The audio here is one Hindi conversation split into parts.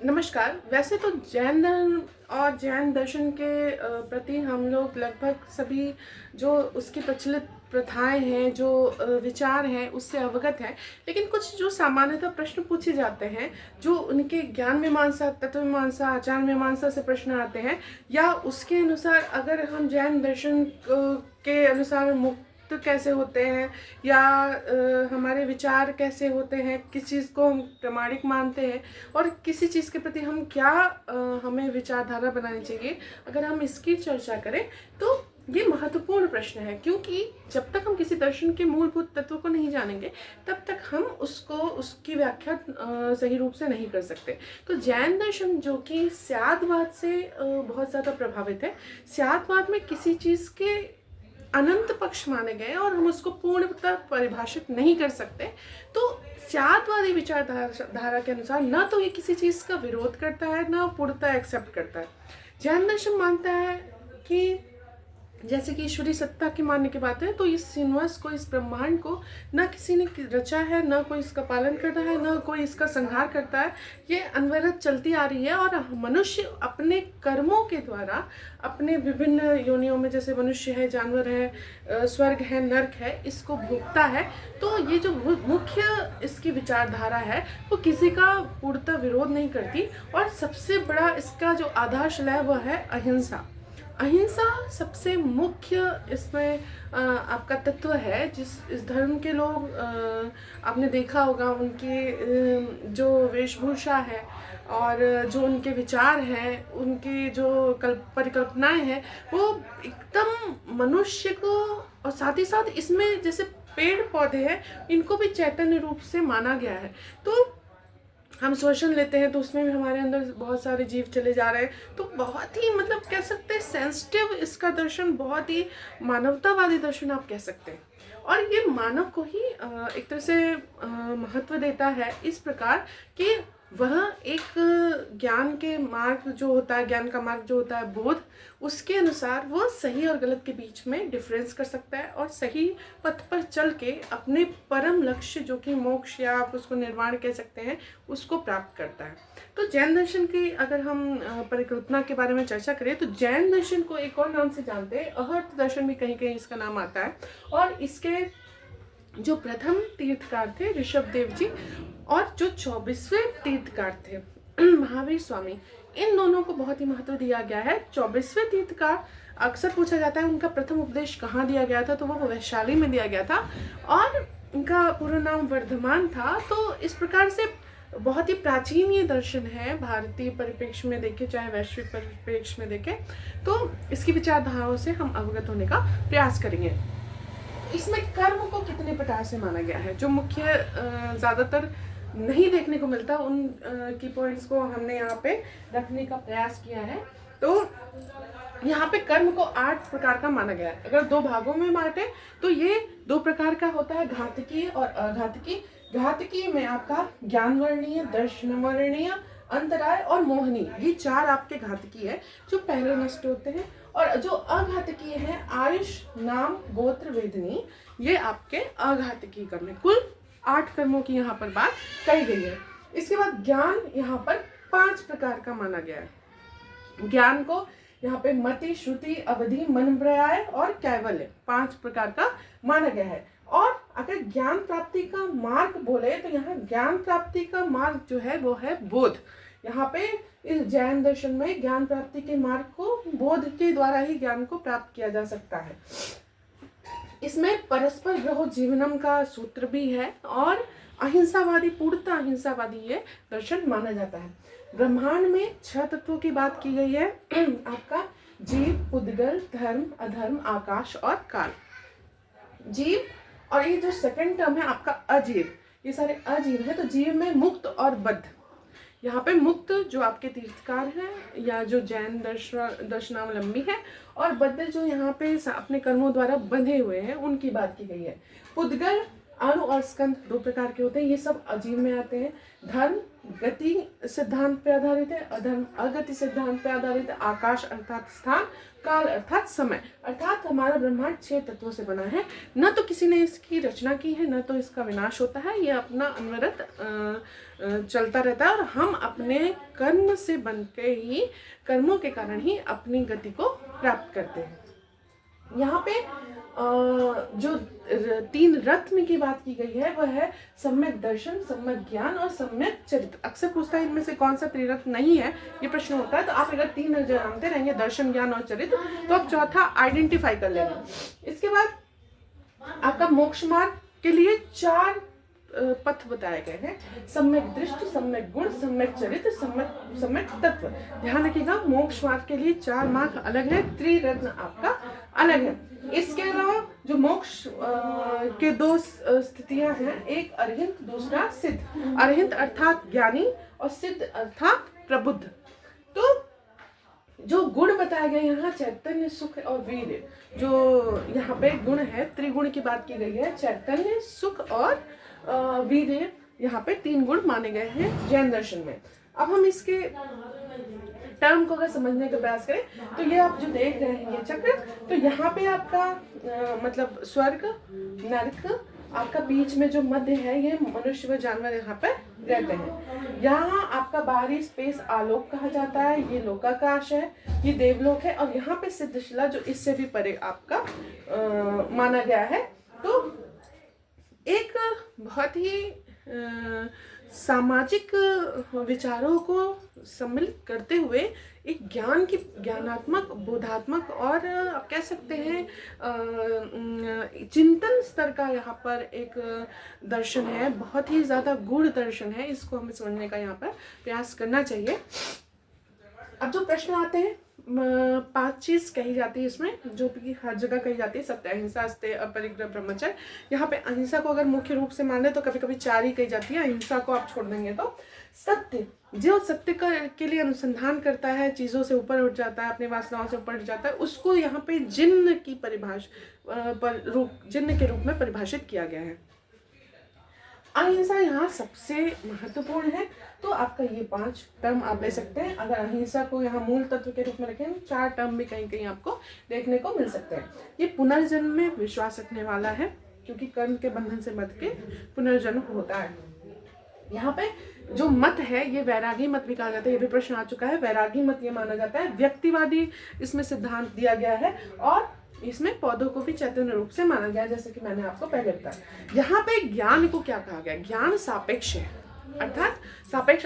नमस्कार। वैसे तो जैन धर्म और जैन दर्शन के प्रति हम लोग लगभग सभी जो उसकी प्रचलित प्रथाएं हैं, जो विचार हैं, उससे अवगत हैं। लेकिन कुछ जो सामान्यतः प्रश्न पूछे जाते हैं, जो उनके ज्ञान मीमांसा, तत्व मीमांसा, आचार मीमांसा से प्रश्न आते हैं, या उसके अनुसार अगर हम जैन दर्शन के अनुसार मुक्त कैसे होते हैं, या हमारे विचार कैसे होते हैं, किस चीज़ को हम प्रामाणिक मानते हैं और किसी चीज़ के प्रति हम क्या हमें विचारधारा बनानी चाहिए, अगर हम इसकी चर्चा करें तो ये महत्वपूर्ण प्रश्न है। क्योंकि जब तक हम किसी दर्शन के मूलभूत तत्व को नहीं जानेंगे तब तक हम उसकी व्याख्या सही रूप से नहीं कर सकते। तो जैन दर्शन जो कि स्यादवाद से बहुत ज़्यादा प्रभावित है, स्यादवाद में किसी चीज़ के अनंत पक्ष माने गए और हम उसको पूर्णतः परिभाषित नहीं कर सकते। तो स्यादवादी विचारधारा के अनुसार न तो ये किसी चीज़ का विरोध करता है, न पूर्णतः एक्सेप्ट करता है। जैन दर्शन मानता है कि जैसे कि ईश्वरीय सत्ता की मानने की बात है, तो इस यूनिवर्स को, इस ब्रह्मांड को न किसी ने रचा है, न कोई इसका पालन करता है, न कोई इसका संहार करता है। ये अनवरत चलती आ रही है और मनुष्य अपने कर्मों के द्वारा अपने विभिन्न योनियों में, जैसे मनुष्य है, जानवर है, स्वर्ग है, नर्क है, इसको भोगता है। तो ये जो मुख्य इसकी विचारधारा है वो किसी का पूर्णतः विरोध नहीं करती। और सबसे बड़ा इसका जो आधारशिला है वह है अहिंसा। अहिंसा सबसे मुख्य इसमें आपका तत्व है। इस धर्म के लोग, आपने देखा होगा उनकी जो वेशभूषा है और जो उनके विचार हैं, उनकी जो परिकल्पनाएं हैं, वो एकदम मनुष्य को, और साथ ही साथ इसमें जैसे पेड़ पौधे हैं, इनको भी चैतन्य रूप से माना गया है। तो हम श्वसन लेते हैं तो उसमें भी हमारे अंदर बहुत सारे जीव चले जा रहे हैं। तो बहुत ही मतलब कह सकते हैं सेंसिटिव इसका दर्शन, बहुत ही मानवतावादी दर्शन आप कह सकते हैं। और ये मानव को ही एक तरह से महत्व देता है इस प्रकार कि वह एक ज्ञान के मार्ग जो होता है, ज्ञान का मार्ग जो होता है बोध, उसके अनुसार वो सही और गलत के बीच में डिफरेंस कर सकता है और सही पथ पर चल के अपने परम लक्ष्य, जो कि मोक्ष या आप उसको निर्वाण कह सकते हैं, उसको प्राप्त करता है। तो जैन दर्शन की अगर हम परिकल्पना के बारे में चर्चा करें तो जैन दर्शन को एक और नाम से जानते हैं, अहर्त दर्शन भी कहीं कहीं इसका नाम आता है। और इसके जो प्रथम तीर्थकार थे ऋषभ देव जी, और जो 24वें तीर्थकार थे महावीर स्वामी, इन दोनों को बहुत ही महत्व दिया गया है। 24वें तीर्थकार अक्सर पूछा जाता है उनका प्रथम उपदेश कहाँ दिया गया था, तो वो वैशाली में दिया गया था और उनका पूरा नाम वर्धमान था। तो इस प्रकार से बहुत ही प्राचीन ये दर्शन है, भारतीय परिप्रेक्ष्य में देखें चाहे वैश्विक परिप्रेक्ष्य में देखें, तो इसकी विचारधाराओं से हम अवगत होने का प्रयास करेंगे। इसमें कर्म को कितने प्रकार से माना गया है, जो मुख्य ज़्यादातर नहीं देखने को मिलता, उन की पॉइंट्स को हमने यहाँ पे रखने का प्रयास किया है। तो यहाँ पे कर्म को 8 प्रकार का माना गया है। अगर 2 भागों में बांटे तो ये 2 प्रकार का होता है, घातकीय और अघातकीय। घातकीय में आपका ज्ञान वर्णीय, दर्शन वर्णीय, अंतराय और मोहनीय, ये 4 आपके घातकीय है जो पहले नष्ट होते हैं। और जो अघातकीय है आयुष, नाम, गोत्र, वेदनी, ये आपके अघातकीय कर्म है। कुल 8 कर्मों की यहाँ पर बात कही गई है। इसके बाद ज्ञान यहाँ पर 5 प्रकार का माना गया है। ज्ञान को यहाँ पे मति, श्रुति, अवधि, मन पर्याय और कैवल्य 5 प्रकार का माना गया है। और अगर ज्ञान प्राप्ति का मार्ग बोले तो यहाँ ज्ञान प्राप्ति का मार्ग जो है वो है बोध। यहाँ पे इस जैन दर्शन में ज्ञान प्राप्ति के मार्ग को बोध के द्वारा ही ज्ञान को प्राप्त किया जा सकता है। इसमें परस्पर ग्रहो जीवनम का सूत्र भी है और अहिंसावादी, पूर्णतः अहिंसावादी ये दर्शन माना जाता है। ब्रह्मांड में 6 तत्वों की बात की गई है आपका जीव, पुद्गल, धर्म, अधर्म, आकाश और काल। जीव, और ये जो सेकंड टर्म है आपका अजीव, ये सारे अजीव है। तो जीव में मुक्त और बद्ध, यहाँ पे मुक्त जो आपके तीर्थकार हैं या जो जैन दर्शनावलंबी है, और बद्ध जो यहाँ पे अपने कर्मों द्वारा बंधे हुए हैं, उनकी बात की गई है। पुद्गल, अणु और स्कंद 2 प्रकार के होते हैं, ये सब अजीव में आते हैं। धर्म गति सिद्धांत पे आधारित है, अधर्म अगति सिद्धांत पे आधारित है। आकाश अर्थात स्थान, काल अर्थात समय, अर्थात हमारा ब्रह्मांड 6 तत्वों से बना है। न तो किसी ने इसकी रचना की है, न तो इसका विनाश होता है, ये अपना अनवरत चलता रहता है और हम अपने कर्म से बनके ही, कर्मों के कारण ही अपनी गति को प्राप्त करते हैं। यहाँ पे जो 3 रत्न की बात की गई है वह है सम्यक दर्शन, सम्यक ज्ञान और सम्यक चरित्र। अक्सर पूछता है इनमें से कौन सा त्रिरत्न नहीं है, ये प्रश्न होता है। तो आप अगर 3 जानते रहेंगे, दर्शन, ज्ञान और चरित्र, तो आप चौथा आइडेंटिफाई कर लेंगे। इसके बाद आपका मोक्ष मार्ग के लिए 4 पथ बताए गए हैं: सम्यक दृष्टि, सम्यक गुण, सम्यक चरित्र, सम्यक तत्व। ध्यान रखिएगा, मोक्ष मार्ग के लिए 4 मार्ग अलग है, त्रिरत्न आपका अलग है। इसके अलावा जो मोक्ष के 2 स्थितियां हैं, एक अरहिंत, दूसरा सिद्ध। अरहिंत अर्थात ज्ञानी और सिद्ध अर्थात प्रबुद्ध। तो जो गुण बताए गए यहाँ, चैतन्य, सुख और वीर्य, जो यहाँ पे गुण है, त्रिगुण की बात की गई है, चैतन्य, सुख और वीर्य, यहाँ पे 3 गुण माने गए हैं जैन दर्शन में। अब हम इसके टर्म को अगर समझने का प्रयास करें तो ये आप जो देख रहे हैं ये चक्र, तो यहाँ पे आपका मतलब स्वर्ग, नरक, आपका बीच में जो मध्य है ये मनुष्य व जानवर यहाँ पे रहते हैं। यहाँ आपका बाहरी स्पेस आलोक कहा जाता है, ये लोकाकाश है, ये देवलोक है, और यहाँ पे सिद्धशिला जो इससे भी परे आपका माना गया है। तो एक बहुत ही सामाजिक विचारों को सम्मिलित करते हुए एक ज्ञान की, ज्ञानात्मक, बोधात्मक और आप कह सकते हैं चिंतन स्तर का यहाँ पर एक दर्शन है, बहुत ही ज़्यादा गूढ़ दर्शन है। इसको हमें समझने का यहाँ पर प्रयास करना चाहिए। अब जो प्रश्न आते हैं, 5 चीज़ कही जाती है इसमें, जो कि हर जगह कही जाती है: सत्य, अहिंसा, अस्तेय, अपरिग्रह, ब्रह्मचर्य। यहाँ पे अहिंसा को अगर मुख्य रूप से मान ले तो कभी कभी 4 ही कही जाती है, अहिंसा को आप छोड़ देंगे तो। सत्य, जो सत्य के लिए अनुसंधान करता है, चीज़ों से ऊपर उठ जाता है, अपनी वासनाओं से ऊपर उठ जाता है, उसको यहाँ पे जिन्न की जिन्न के रूप में परिभाषित किया गया है। अहिंसा यहाँ सबसे महत्वपूर्ण है, तो आपका ये 5 टर्म आप ले सकते हैं। अगर अहिंसा को यहाँ मूल तत्व के रूप में रखें, 4 टर्म भी कहीं कहीं आपको देखने को मिल सकते हैं। ये पुनर्जन्म में विश्वास रखने वाला है, क्योंकि कर्म के बंधन से बच के पुनर्जन्म होता है। यहाँ पे जो मत है ये वैरागी मत भी कहा जाता है, ये भी प्रश्न आ चुका है। वैरागी मत ये माना जाता है, व्यक्तिवादी इसमें सिद्धांत दिया गया है, और इसमें पौधों को भी चैतन्य रूप से माना गया, जैसे कि मैंने आपको पहले बताया। यहाँ पे ज्ञान को क्या कहा गया? ज्ञान सापेक्ष है, अर्थात सापेक्ष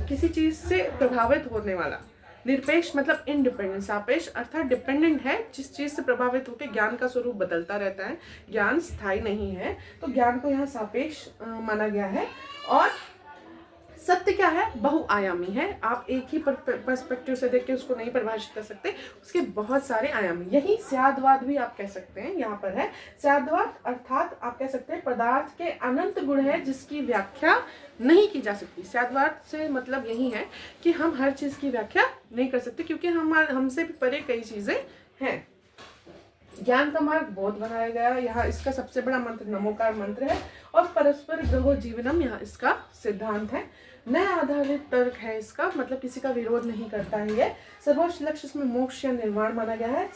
किसी चीज से प्रभावित होने वाला। निरपेक्ष मतलब इंडिपेंडेंट, सापेक्ष अर्थात डिपेंडेंट है, जिस चीज से प्रभावित होकर ज्ञान का स्वरूप बदलता रहता है, ज्ञान स्थायी नहीं है, तो ज्ञान को यहाँ सापेक्ष माना गया है। और सत्य क्या है? बहुआयामी है, आप एक ही पर्सपेक्टिव से देख के उसको नहीं परिभाषित कर सकते, उसके बहुत सारे आयाम। यही स्यादवाद भी आप कह सकते हैं, यहाँ पर है स्यादवाद, अर्थात आप कह सकते हैं पदार्थ के अनंत गुण है जिसकी व्याख्या नहीं की जा सकती। स्यादवाद से मतलब यही है कि हम हर चीज़ की व्याख्या नहीं कर सकते, क्योंकि हमसे भी परे कई चीज़ें हैं। ज्ञान का मार्ग बोध बनाया गया, यहाँ इसका सबसे बड़ा मंत्र नमोकार मंत्र है, और परस्पर ग्रहो जीवनम यहाँ इसका सिद्धांत है। नए आधारित तर्क है इसका, मतलब किसी का विरोध नहीं करता है ये। सर्वोच्च लक्ष्य इसमें मोक्ष या निर्वाण माना गया है।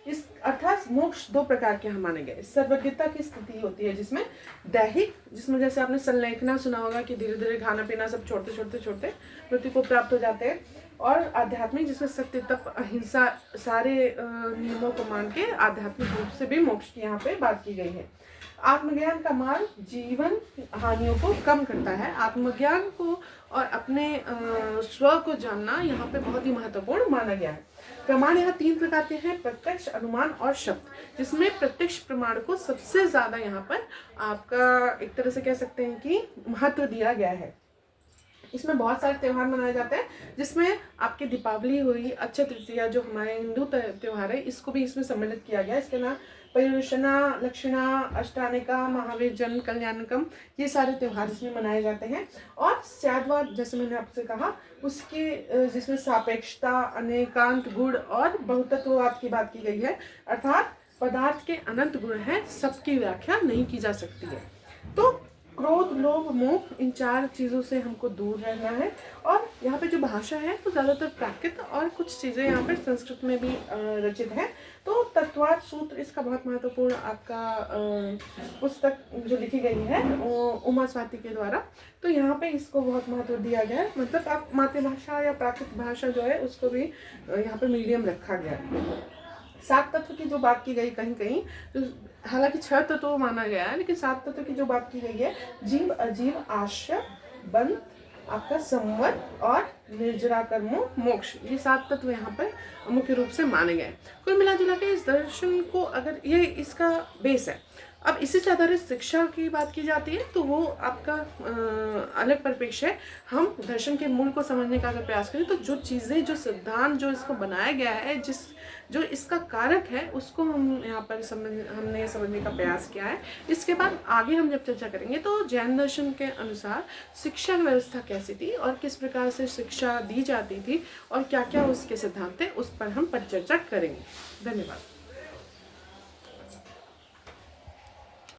इस अर्थात मोक्ष 2 प्रकार के यहाँ माने गए। सर्वज्ञता की स्थिति होती है जिसमें दैहिक, जिसमें जैसे आपने संलेखना सुना होगा कि धीरे धीरे खाना पीना सब छोड़ते छोड़ते छोड़ते मृत्यु को प्राप्त हो जाते हैं, और आध्यात्मिक जिसमें सत्य, तप, अहिंसा सारे नियमों को मान के आध्यात्मिक रूप से भी मोक्ष की यहाँ पे बात की गई है। आत्मज्ञान का मार्ग जीवन हानियों को कम करता है। आत्मज्ञान को और अपने स्व को जानना यहाँ पे बहुत ही महत्वपूर्ण माना गया है। प्रमाण यहाँ 3 प्रकार के हैं: प्रत्यक्ष, अनुमान और शब्द, जिसमें प्रत्यक्ष प्रमाण को सबसे ज्यादा यहाँ पर आपका एक तरह से कह सकते हैं कि महत्व दिया गया है। इसमें बहुत सारे त्यौहार मनाए जाते हैं, जिसमें आपकी दीपावली हुई, अक्षय तृतीया जो हमारे हिंदू त्यौहार है, इसको भी इसमें सम्मिलित किया गया। इसके नाम पर्युषणा, लक्षणा, अष्टानिका, महावीर जन्म, कल्याणकम, ये सारे त्यौहार इसमें मनाए जाते हैं। और स्यादवाद जैसे मैंने आपसे कहा, उसके जिसमें सापेक्षता, अनेकांत गुण और बहुतत्ववाद की बात की गई है, अर्थात पदार्थ के अनंत गुण हैं, सबकी व्याख्या नहीं की जा सकती है। तो क्रोध, लोभ, मोह, इन 4 चीज़ों से हमको दूर रहना है। और यहाँ पे जो भाषा है तो ज़्यादातर प्राकृत और कुछ चीज़ें यहाँ पर संस्कृत में भी रचित हैं। तो तत्वार्थ सूत्र इसका बहुत महत्वपूर्ण आपका पुस्तक जो लिखी गई है उमा स्वाति के द्वारा, तो यहाँ पे इसको बहुत महत्व दिया गया है। मतलब आप मातृभाषा या प्राकृत भाषा जो है उसको भी यहाँ पे मीडियम रखा गया है। 7 तत्व की जो बात की गई कहीं कहीं, तो हालांकि 6 तत्व माना गया है, लेकिन 7 तत्व की जो बात की गई है, जीव, अजीव, आश्रय, बंध, आपका संवत और निर्जरा कर्मो मोक्ष, ये 7 तत्व यहाँ पर मुख्य रूप से माने गए। कुल मिला जुला के इस दर्शन को, अगर ये इसका बेस है, अब इसी से आधारित शिक्षा की बात की जाती है तो वो आपका अलग परिप्रेक्ष्य है। हम दर्शन के मूल को समझने का अगर प्रयास करें तो जो चीज़ें, जो सिद्धांत जो इसको बनाया गया है, जो इसका कारक है, उसको हम यहाँ पर हमने समझने का प्रयास किया है। इसके बाद आगे हम जब चर्चा करेंगे तो जैन दर्शन के अनुसार शिक्षा व्यवस्था कैसी थी और किस प्रकार से शिक्षा दी जाती थी और क्या क्या उसके सिद्धांत थे, उस पर हम परिचर्चा करेंगे। धन्यवाद।